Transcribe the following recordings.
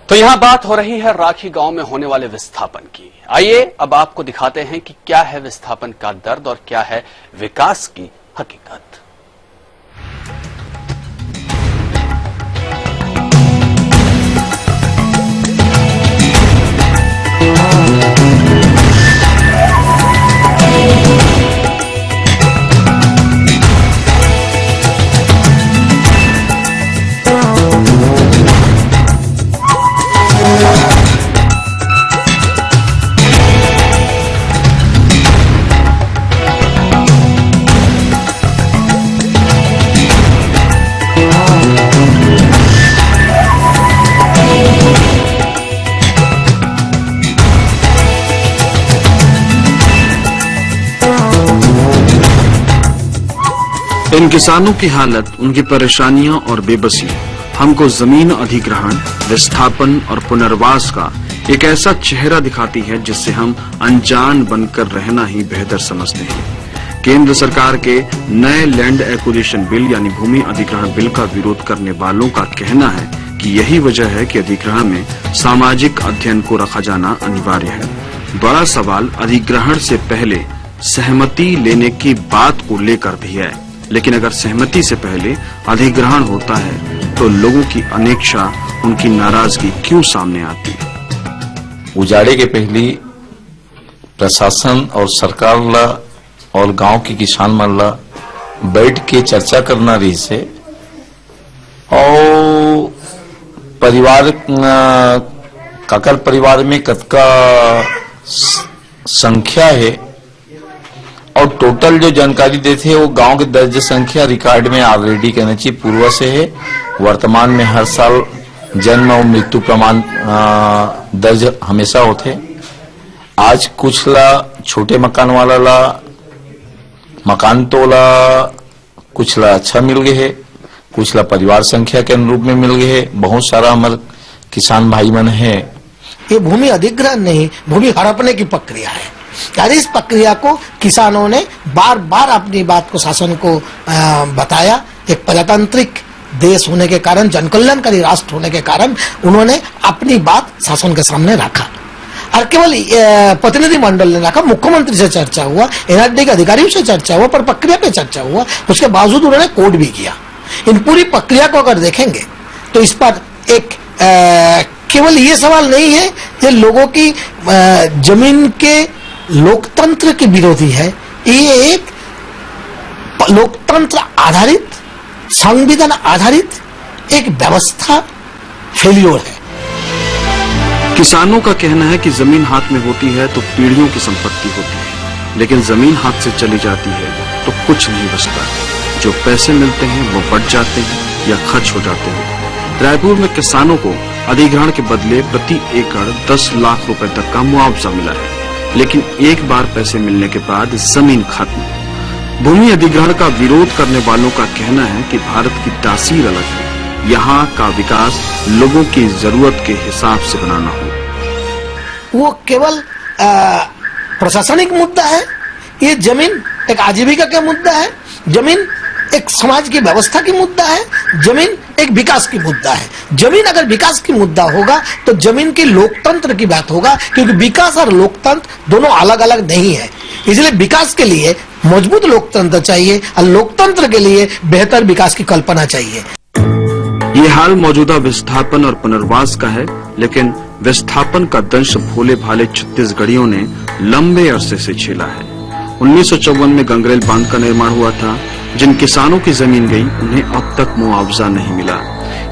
तो यहाँ बात हो रही है राखी गांव में होने वाले विस्थापन की। आइए अब आपको दिखाते हैं कि क्या है विस्थापन का दर्द और क्या है विकास की हकीकत। इन किसानों की हालत, उनकी परेशानियां और बेबसी हमको जमीन अधिग्रहण, विस्थापन और पुनर्वास का एक ऐसा चेहरा दिखाती है जिससे हम अनजान बनकर रहना ही बेहतर समझते हैं। केंद्र सरकार के नए लैंड एक्विजिशन बिल यानी भूमि अधिग्रहण बिल का विरोध करने वालों का कहना है कि यही वजह है कि अधिग्रहण में सामाजिक अध्ययन को रखा जाना अनिवार्य है। बड़ा सवाल अधिग्रहण से पहले सहमति लेने की बात को लेकर भी है, लेकिन अगर सहमति से पहले अधिग्रहण होता है तो लोगों की अनेक्षा, उनकी नाराजगी क्यों सामने आती है? उजाड़े के पहले प्रशासन और सरकार ला और गांव के किसान मन ला बैठ के चर्चा करना रही से और परिवार काकर परिवार में कतका संख्या है और टोटल जो जानकारी देते हैं वो गांव के दर्ज संख्या रिकॉर्ड में ऑलरेडी कहना चाहिए पूर्व से है। वर्तमान में हर साल जन्म और मृत्यु प्रमाण दर्ज हमेशा होते। आज कुछ ला छोटे मकान वाला ला मकान तो ला कुछ ला अच्छा मिल गए है, कुछ ला परिवार संख्या के अनुरूप में मिल गए है। बहुत सारा हमारे किसान भाई मन है। ये भूमि अधिग्रहण नहीं, भूमि हड़पने की प्रक्रिया है। यानी इस प्रक्रिया को किसानों ने बार बार अपनी बात को शासन को बताया। एक प्रजातांत्रिक देश होने के कारण, जनकल्याणकारी राष्ट्र होने के कारण उन्होंने अपनी बात शासन के सामने रखा और केवल प्रतिनिधि मंडल ने रखा। मुख्यमंत्री से चर्चा हुआ, एनआरडी के अधिकारियों से चर्चा हुआ, पर प्रक्रिया पे चर्चा हुआ। उसके बावजूद उन्होंने कोर्ट भी किया। इन पूरी प्रक्रिया को अगर देखेंगे तो इस पर एक केवल ये सवाल नहीं है ये लोगों की जमीन के लोकतंत्र के विरोधी है, ये एक लोकतंत्र आधारित, संविधान आधारित एक व्यवस्था फेल्योर है। किसानों का कहना है कि जमीन हाथ में होती है तो पीढ़ियों की संपत्ति होती है, लेकिन जमीन हाथ से चली जाती है तो कुछ नहीं बचता। जो पैसे मिलते हैं वो बढ़ जाते हैं या खर्च हो जाते हैं। रायपुर में किसानों को अधिग्रहण के बदले प्रति एकड़ 10 लाख रुपए तक का मुआवजा मिला है, लेकिन एक बार पैसे मिलने के बाद जमीन खत्म। भूमि अधिग्रहण का विरोध करने वालों का कहना है कि भारत की तासीर अलग है, यहाँ का विकास लोगों की जरूरत के हिसाब से बनाना हो। वो केवल प्रशासनिक मुद्दा है। ये जमीन एक आजीविका का मुद्दा है, जमीन एक समाज की व्यवस्था की मुद्दा है, जमीन एक विकास की मुद्दा है। जमीन अगर विकास की मुद्दा होगा तो जमीन की लोकतंत्र की बात होगा, क्योंकि विकास और लोकतंत्र दोनों अलग अलग नहीं है। इसलिए विकास के लिए मजबूत लोकतंत्र चाहिए और लोकतंत्र के लिए बेहतर विकास की कल्पना चाहिए। ये हाल मौजूदा विस्थापन और पुनर्वास का है, लेकिन विस्थापन का दंश भोले भाले छत्तीसगढ़ियों ने लंबे अरसे से झेला है। 1954 में गंगरेल बांध का निर्माण हुआ था। जिन किसानों की जमीन गई उन्हें अब तक मुआवजा नहीं मिला।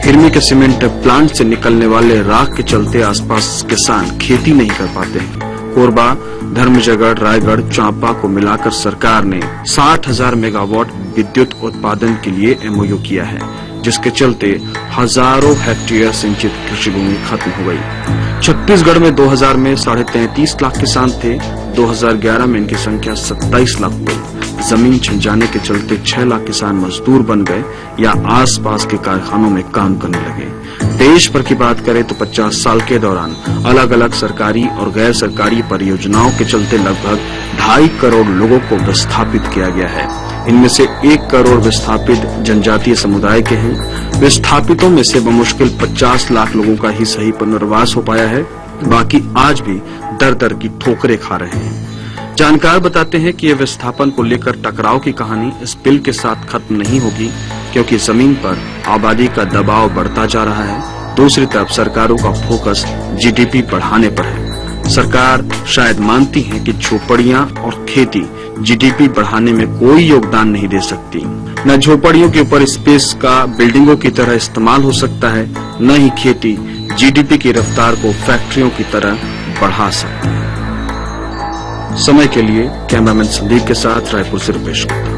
हिरमी के सीमेंट प्लांट से निकलने वाले राख के चलते आसपास किसान खेती नहीं कर पाते हैं। कोरबा, धर्मजयगढ़, रायगढ़, चांपा को मिलाकर सरकार ने 60,000 मेगावाट विद्युत उत्पादन के लिए एमओयू किया है, जिसके चलते हजारों हेक्टेयर सिंचित कृषि भूमि खत्म हो गई। छत्तीसगढ़ में 2000 में 33.5 लाख किसान थे। 2011 में इनकी संख्या 27 लाख हुई। जमीन छिन जाने के चलते 6 लाख किसान मजदूर बन गए या आसपास के कारखानों में काम करने लगे। देश भर की बात करें तो 50 साल के दौरान अलग अलग सरकारी और गैर सरकारी परियोजनाओं के चलते लगभग 2.5 करोड़ लोगों को विस्थापित किया गया है। इनमें से 1 करोड़ विस्थापित जनजातीय समुदाय के हैं। विस्थापितों में से बमुश्किल 50 लाख लोगों का ही सही पुनर्वास हो पाया है, बाकी आज भी दर दर की ठोकरें खा रहे हैं। जानकार बताते हैं कि यह विस्थापन को लेकर टकराव की कहानी इस बिल के साथ खत्म नहीं होगी, क्योंकि जमीन पर आबादी का दबाव बढ़ता जा रहा है। दूसरी तरफ सरकारों का फोकस जीडीपी बढ़ाने पर है। सरकार शायद मानती है कि झोपड़ियां और खेती जीडीपी बढ़ाने में कोई योगदान नहीं दे सकती। न झोपड़ियों के ऊपर स्पेस का बिल्डिंगों की तरह इस्तेमाल हो सकता है, न ही खेती जीडीपी की रफ्तार को फैक्ट्रियों की तरह बढ़ा सकती है। समय के लिए कैमरामैन संदीप के साथ रायपुर से रुपेश गुप्ता।